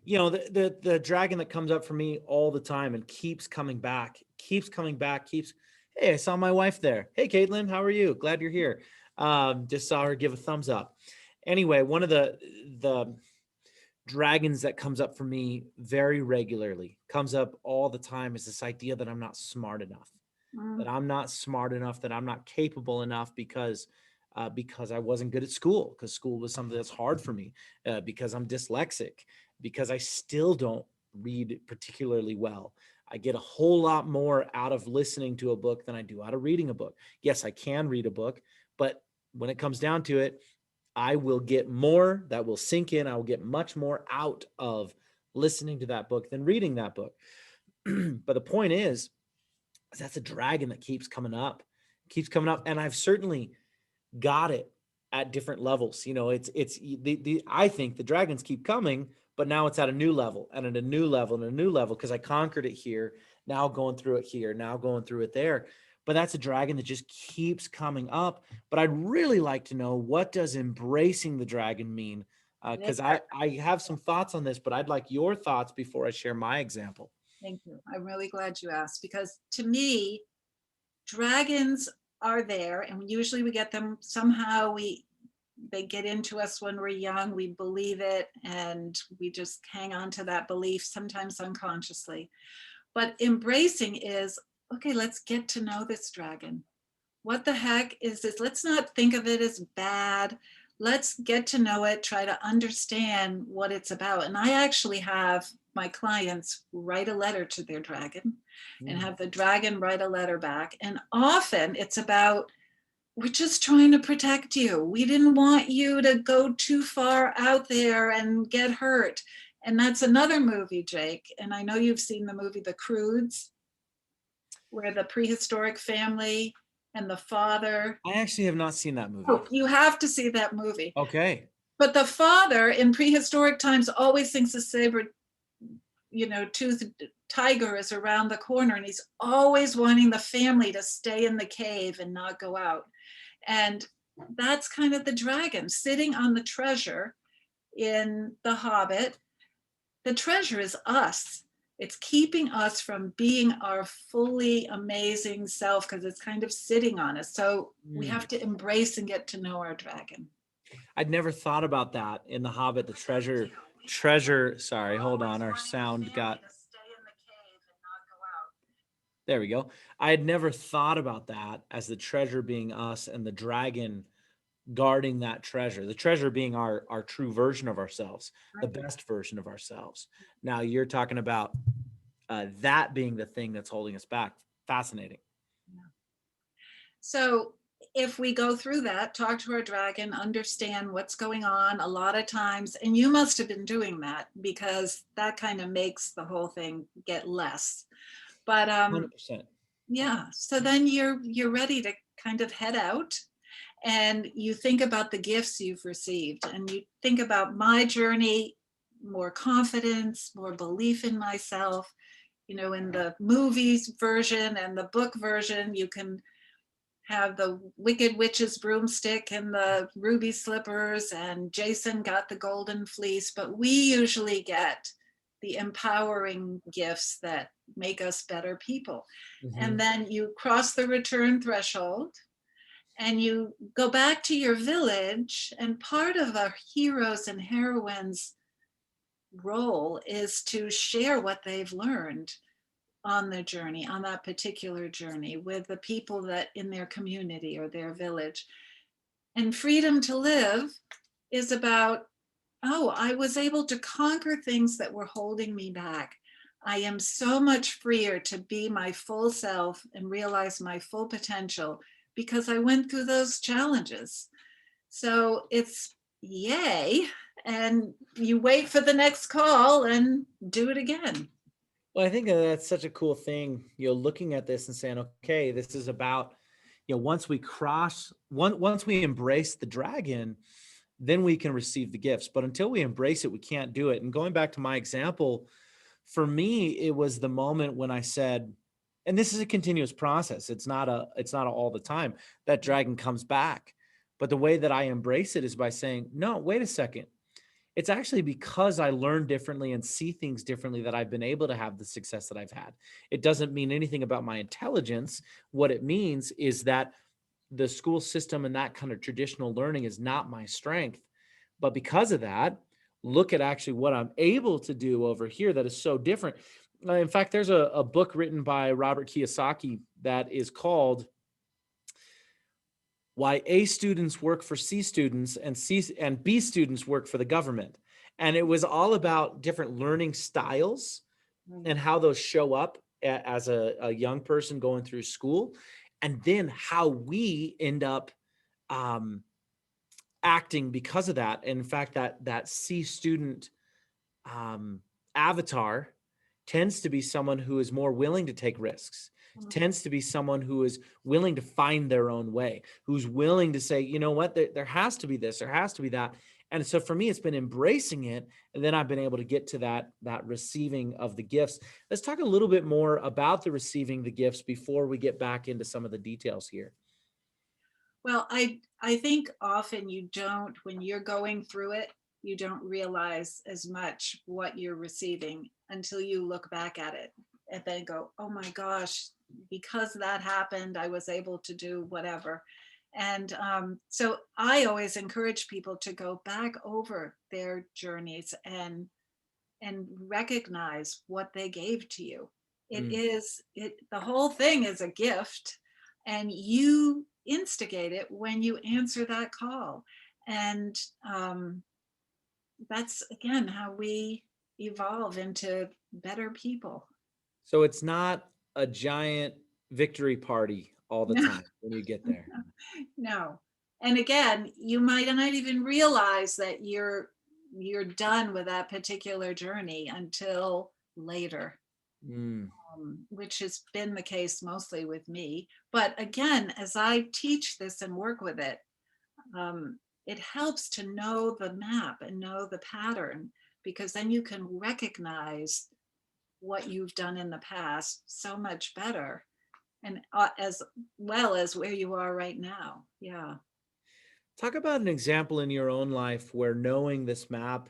[SPEAKER 1] the dragon that comes up for me all the time and keeps coming back, hey, I saw my wife there. Hey, Caitlin, how are you? Glad you're here. Just saw her give a thumbs up. Anyway, one of the dragons that comes up for me very regularly, comes up all the time, is this idea that I'm not smart enough, that I'm not capable enough because I wasn't good at school, because school was something that's hard for me, because I'm dyslexic, because I still don't read particularly well. I get a whole lot more out of listening to a book than I do out of reading a book. Yes, I can read a book, but when it comes down to it, I will get more that will sink in. I will get much more out of listening to that book than reading that book. But the point is that's a dragon that keeps coming up. And I've certainly got it at different levels. I think the dragons keep coming, but now it's at a new level and at a new level and a new level, because I conquered it here, now going through it here, now going through it there. But that's a dragon that just keeps coming up. But I'd really like to know, what does embracing the dragon mean? Because I have some thoughts on this, but I'd like your thoughts before I share my example.
[SPEAKER 2] Thank you. I'm really glad you asked, because to me, dragons are there, and usually we get them somehow. They get into us when we're young, we believe it, and we just hang on to that belief, sometimes unconsciously. But embracing is, okay, let's get to know this dragon. What the heck is this? Let's not think of it as bad. Let's get to know it, try to understand what it's about. And I actually have my clients write a letter to their dragon and have the dragon write a letter back. And often it's about, we're just trying to protect you. We didn't want you to go too far out there and get hurt. And that's another movie, Jake. And I know you've seen the movie The Croods, where the prehistoric family and the father.
[SPEAKER 1] I actually have not seen that movie.
[SPEAKER 2] Oh, you have to see that movie.
[SPEAKER 1] Okay.
[SPEAKER 2] But the father in prehistoric times always thinks a toothed tiger is around the corner, and he's always wanting the family to stay in the cave and not go out. And that's kind of the dragon sitting on the treasure in The Hobbit. The treasure is us. It's keeping us from being our fully amazing self, because it's kind of sitting on us. So we have to embrace and get to know our dragon.
[SPEAKER 1] I'd never thought about that in The Hobbit, the treasure. Sorry, hold on. Our sound got. There we go. I had never thought about that as the treasure being us and the dragon guarding that treasure, the treasure being our true version of ourselves, the best version of ourselves. Now you're talking about that being the thing that's holding us back. Fascinating.
[SPEAKER 2] Yeah. So if we go through that, talk to our dragon, understand what's going on a lot of times, and you must have been doing that, because that kind of makes the whole thing get less. But
[SPEAKER 1] 100%.
[SPEAKER 2] Yeah, so then you're ready to kind of head out, and you think about the gifts you've received, and you think about my journey, more confidence, more belief in myself. In the movies version and the book version, you can have the Wicked Witch's broomstick and the ruby slippers, and Jason got the golden fleece, but we usually get the empowering gifts that make us better people. And
[SPEAKER 1] Mhm.
[SPEAKER 2] then you cross the return threshold and you go back to your village. And part of our heroes and heroines' role is to share what they've learned on the journey, on that particular journey, with the people that in their community or their village. And freedom to live is about, oh, I was able to conquer things that were holding me back. I am so much freer to be my full self and realize my full potential because I went through those challenges. So it's yay. And you wait for the next call and do it again.
[SPEAKER 1] Well, I think that's such a cool thing, looking at this and saying, okay, this is about, once we embrace the dragon, then we can receive the gifts. But until we embrace it, we can't do it. And going back to my example, for me, it was the moment when I said, and this is a continuous process. It's not all the time that dragon comes back. But the way that I embrace it is by saying, no, wait a second. It's actually because I learn differently and see things differently that I've been able to have the success that I've had. It doesn't mean anything about my intelligence. What it means is that the school system and that kind of traditional learning is not my strength. But because of that, look at actually what I'm able to do over here that is so different. In fact, there's a book written by Robert Kiyosaki that is called Why A Students Work for C Students and B Students Work for the Government. And it was all about different learning styles and how those show up as a young person going through school, and then how we end up acting because of that. And in fact, that C student avatar tends to be someone who is more willing to take risks, tends to be someone who is willing to find their own way, who's willing to say, you know what, there has to be this, there has to be that. And so for me, it's been embracing it. And then I've been able to get to that receiving of the gifts. Let's talk a little bit more about the receiving the gifts before we get back into some of the details here.
[SPEAKER 2] Well, I think often you don't, when you're going through it, you don't realize as much what you're receiving until you look back at it and then go, oh my gosh, because that happened, I was able to do whatever. And so I always encourage people to go back over their journeys and recognize what they gave to you.
[SPEAKER 1] Mm.
[SPEAKER 2] The whole thing is a gift, and you instigate it when you answer that call. And that's again how we evolve into better people.
[SPEAKER 1] So it's not a giant victory party all the
[SPEAKER 2] No,
[SPEAKER 1] time when you get there.
[SPEAKER 2] no. And again, you might not even realize that you're done with that particular journey until later.
[SPEAKER 1] Mm.
[SPEAKER 2] Which has been the case mostly with me. But again, as I teach this and work with it, it helps to know the map and know the pattern, because then you can recognize what you've done in the past so much better, and as well as where you are right now. Yeah.
[SPEAKER 1] Talk about an example in your own life where knowing this map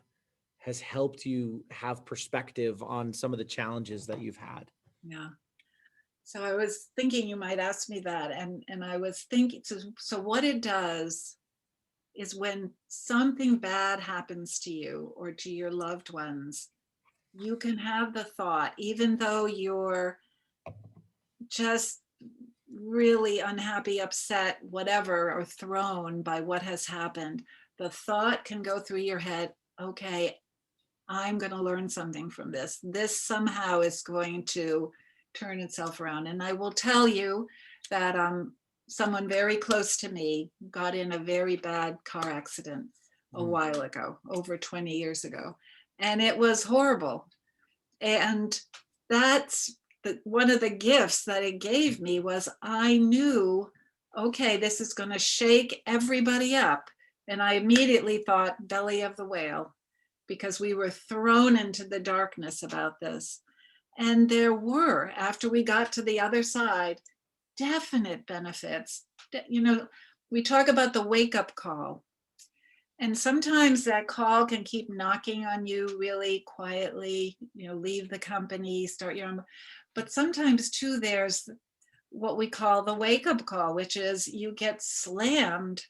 [SPEAKER 1] has helped you have perspective on some of the challenges that you've had.
[SPEAKER 2] Yeah. So I was thinking you might ask me that, and I was thinking, so what it does is when something bad happens to you or to your loved ones, you can have the thought, even though you're just really unhappy, upset, whatever, or thrown by what has happened, the thought can go through your head, okay, I'm going to learn something from this. This somehow is going to turn itself around. And I will tell you that someone very close to me got in a very bad car accident a while ago, over 20 years ago. And it was horrible. And that's one of the gifts that it gave me was I knew, okay, this is going to shake everybody up. And I immediately thought belly of the whale, because we were thrown into the darkness about this. And there were, after we got to the other side, definite benefits. You know, we talk about the wake up call. And sometimes that call can keep knocking on you really quietly, leave the company, start your own. But sometimes too, there's what we call the wake up call, which is you get slammed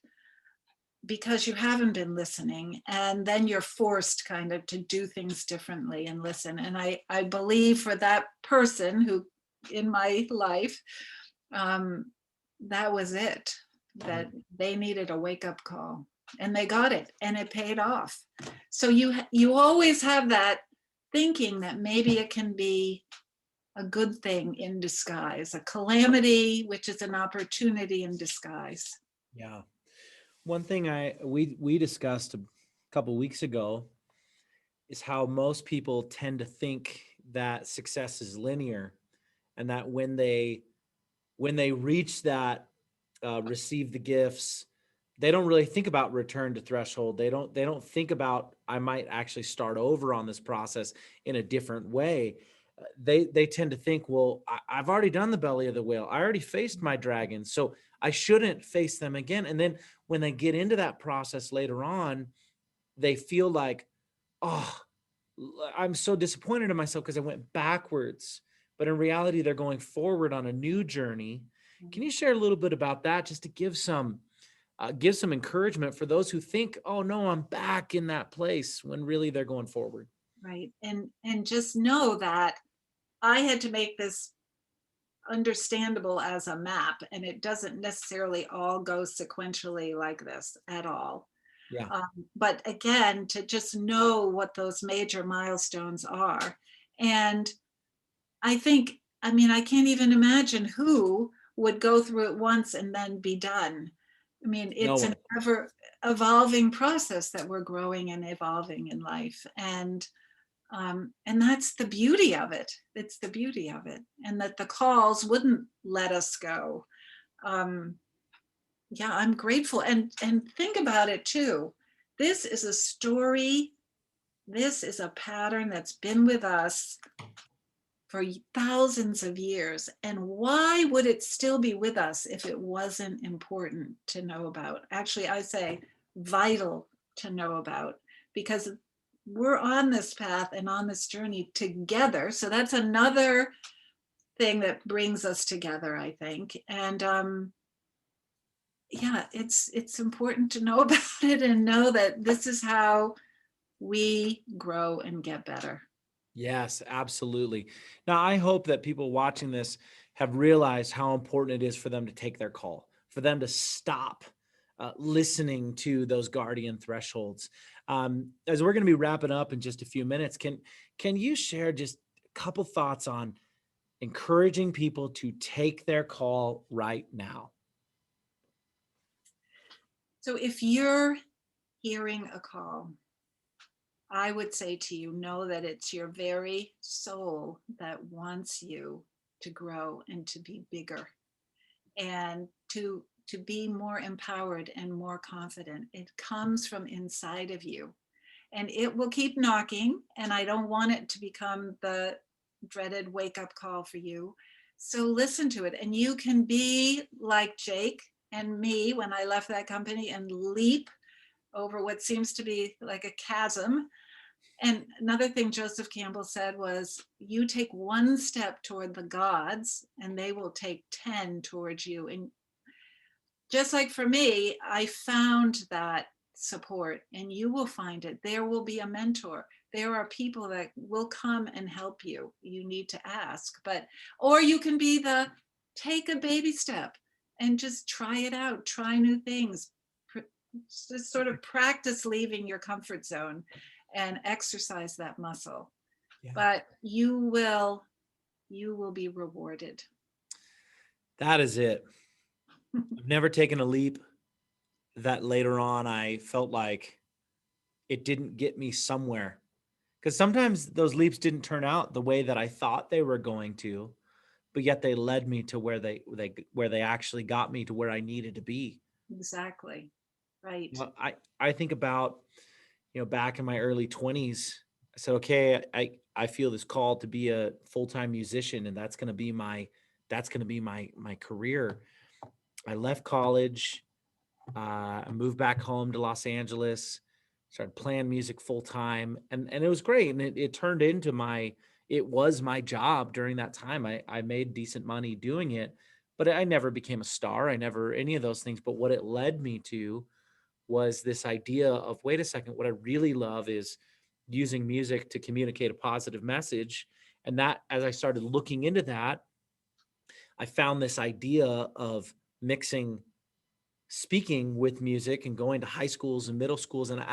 [SPEAKER 2] because you haven't been listening. And then you're forced kind of to do things differently and listen. And I believe for that person who in my life, um, that was it, that they needed a wake up call and they got it and it paid off. So you always have that thinking that maybe it can be a good thing in disguise, a calamity, which is an opportunity in disguise.
[SPEAKER 1] Yeah. One thing we discussed a couple weeks ago is how most people tend to think that success is linear, and that when they reach that, receive the gifts, they don't really think about return to threshold. They don't think about, I might actually start over on this process in a different way. They tend to think, well, I've already done the belly of the whale. I already faced my dragons, so I shouldn't face them again. And then when they get into that process later on, they feel like, oh, I'm so disappointed in myself because I went backwards. But in reality, they're going forward on a new journey. Can you share a little bit about that, just to give some encouragement for those who think, oh no, I'm back in that place, when really they're going forward?
[SPEAKER 2] Right. And just know that I had to make this understandable as a map, and it doesn't necessarily all go sequentially like this at all.
[SPEAKER 1] Yeah.
[SPEAKER 2] But again, to just know what those major milestones are. And I think, I mean, I can't even imagine who would go through it once and then be done. I mean,
[SPEAKER 1] No
[SPEAKER 2] it's an
[SPEAKER 1] one.
[SPEAKER 2] ever evolving process that we're growing and evolving in life. And that's the beauty of it. It's the beauty of it. And that the calls wouldn't let us go. Um, yeah, I'm grateful. And think about it too. This is a story. This is a pattern that's been with us for thousands of years. And why would it still be with us if it wasn't important to know about? Actually, I say vital to know about, because we're on this path and on this journey together. So that's another thing that brings us together, I think. And yeah, it's important to know about it and know that this is how we grow and get better.
[SPEAKER 1] Yes, absolutely. Now, I hope that people watching this have realized how important it is for them to take their call, for them to stop listening to those guardian thresholds. As we're going to be wrapping up in just a few minutes, can you share just a couple thoughts on encouraging people to take their call right now?
[SPEAKER 2] So if you're hearing a call, I would say to you, know that it's your very soul that wants you to grow and to be bigger and to be more empowered and more confident. It comes from inside of you, and it will keep knocking. And I don't want it to become the dreaded wake up call for you. So listen to it, and you can be like Jake and me when I left that company and leap over what seems to be like a chasm. And another thing Joseph Campbell said was, you take one step toward the gods and they will take 10 towards you. And just like for me, I found that support, and you will find it. There will be a mentor. There are people that will come and help you. You need to ask, or you can be take a baby step and just try it out, try new things, just sort of practice leaving your comfort zone and exercise that muscle.
[SPEAKER 1] Yeah.
[SPEAKER 2] But you will be rewarded.
[SPEAKER 1] That is it. I've never taken a leap that later on I felt like it didn't get me somewhere. Because sometimes those leaps didn't turn out the way that I thought they were going to, but yet they led me to where they actually got me to where I needed to be.
[SPEAKER 2] Exactly. Right.
[SPEAKER 1] Well, I think about, back in my early 20s, I said, okay, I feel this call to be a full-time musician, and that's going to be my career. I left college, I moved back home to Los Angeles, started playing music full time, and it was great. And it turned into it was my job during that time. I made decent money doing it, but I never became a star. I never any of those things. But what it led me to was this idea of, wait a second, what I really love is using music to communicate a positive message. And that, as I started looking into that, I found this idea of mixing speaking with music and going to high schools and middle schools. And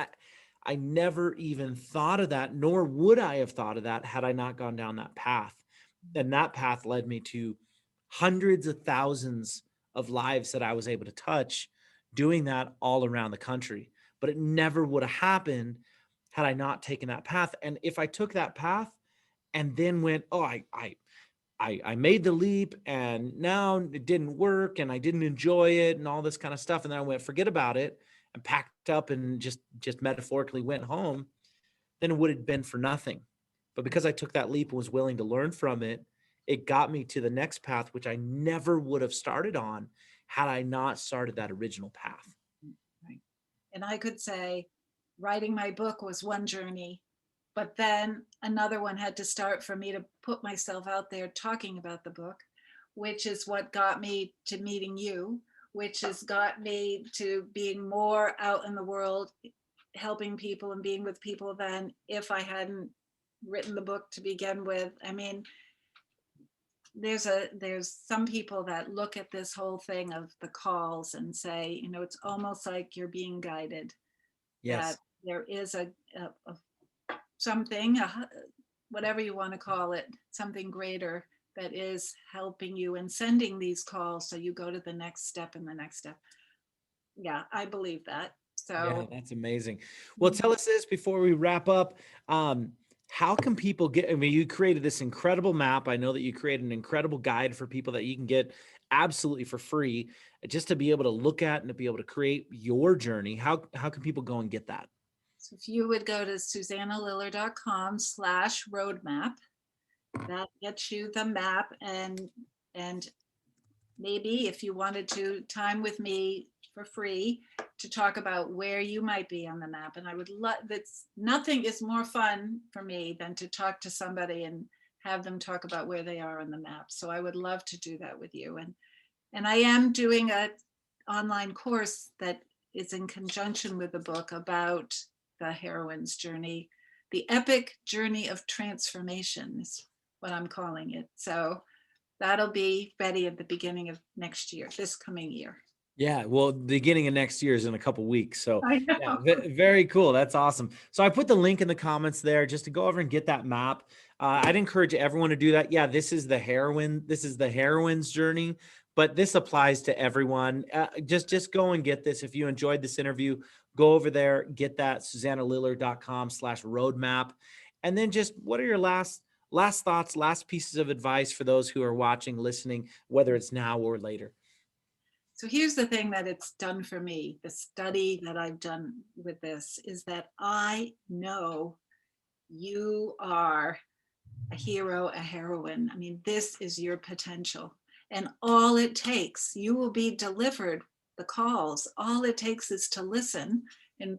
[SPEAKER 1] I never even thought of that, nor would I have thought of that had I not gone down that path. And that path led me to hundreds of thousands of lives that I was able to touch doing that all around the country. But it never would have happened had I not taken that path. And if I took that path and then went, oh, I made the leap and now it didn't work and I didn't enjoy it and all this kind of stuff. And then I went, forget about it, and packed up and just metaphorically went home, then it would have been for nothing. But because I took that leap and was willing to learn from it, it got me to the next path, which I never would have started on had I not started that original path.
[SPEAKER 2] Right. And I could say writing my book was one journey, but then another one had to start for me to put myself out there talking about the book, which is what got me to meeting you, which has got me to being more out in the world, helping people and being with people than if I hadn't written the book to begin with. I mean, there's some people that look at this whole thing of the calls and say, you know, it's almost like you're being guided, that
[SPEAKER 1] Yes.
[SPEAKER 2] there is a something, whatever you want to call it, something greater that is helping you and sending these calls so you go to the next step and the next step. Yeah, I believe that.
[SPEAKER 1] Yeah,
[SPEAKER 2] So
[SPEAKER 1] that's amazing. Well, tell us this before we wrap up. How can people get, I mean, you created this incredible map. I know that you created an incredible guide for people that you can get absolutely for free, just to be able to look at and to be able to create your journey. How can people go and get that?
[SPEAKER 2] so if you would go to susannaliller.com/roadmap, that gets you the map, and maybe if you wanted to time with me for free to talk about where you might be on the map. And I would love, that's, nothing is more fun for me than to talk to somebody and have them talk about where they are on the map. So I would love to do that with you. And I am doing a online course that is in conjunction with the book about the heroine's journey. The epic journey of transformation is what I'm calling it. So that'll be ready at the beginning of next year, this coming year.
[SPEAKER 1] Yeah, well, the beginning of next year is in a couple weeks. So,
[SPEAKER 2] I
[SPEAKER 1] yeah,
[SPEAKER 2] know.
[SPEAKER 1] very cool. That's awesome. So, I put the link in the comments there just to go over and get that map. I'd encourage everyone to do that. Yeah, this is the heroine. This is the heroine's journey, but this applies to everyone. Just go and get this. If you enjoyed this interview, go over there, get that susannaliller.com/roadmap. And then just what are your last thoughts, last pieces of advice for those who are watching, listening, whether it's now or later?
[SPEAKER 2] So here's the thing that it's done for me. The study that I've done with this is that I know you are a hero, a heroine. I mean, this is your potential. And all it takes, you will be delivered the calls. All it takes is to listen and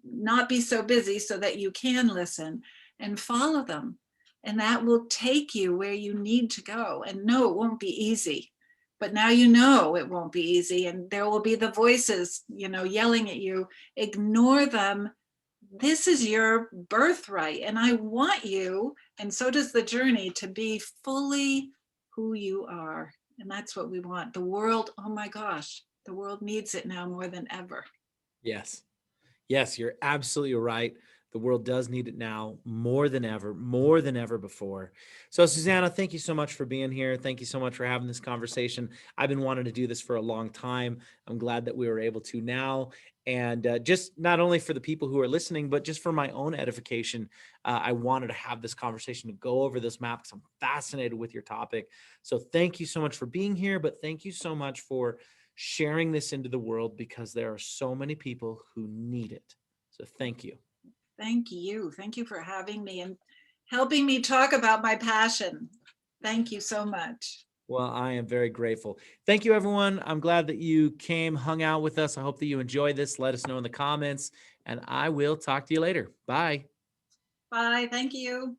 [SPEAKER 2] not be so busy so that you can listen and follow them. And that will take you where you need to go. And no, it won't be easy. But now you know it won't be easy. And there will be the voices, you know, yelling at you. Ignore them. This is your birthright. And I want you, and so does the journey, to be fully who you are. And that's what we want. The world, oh my gosh, the world needs it now more than ever.
[SPEAKER 1] Yes. Yes, you're absolutely right. The world does need it now more than ever before. So, Susanna, thank you so much for being here. Thank you so much for having this conversation. I've been wanting to do this for a long time. I'm glad that we were able to now. And just not only for the people who are listening, but just for my own edification, I wanted to have this conversation to go over this map because I'm fascinated with your topic. So, thank you so much for being here. But thank you so much for sharing this into the world because there are so many people who need it. So thank you.
[SPEAKER 2] Thank you. Thank you for having me and helping me talk about my passion. Thank you so much.
[SPEAKER 1] Well, I am very grateful. Thank you, everyone. I'm glad that you came, hung out with us. I hope that you enjoyed this. Let us know in the comments, and I will talk to you later. Bye.
[SPEAKER 2] Bye. Thank you.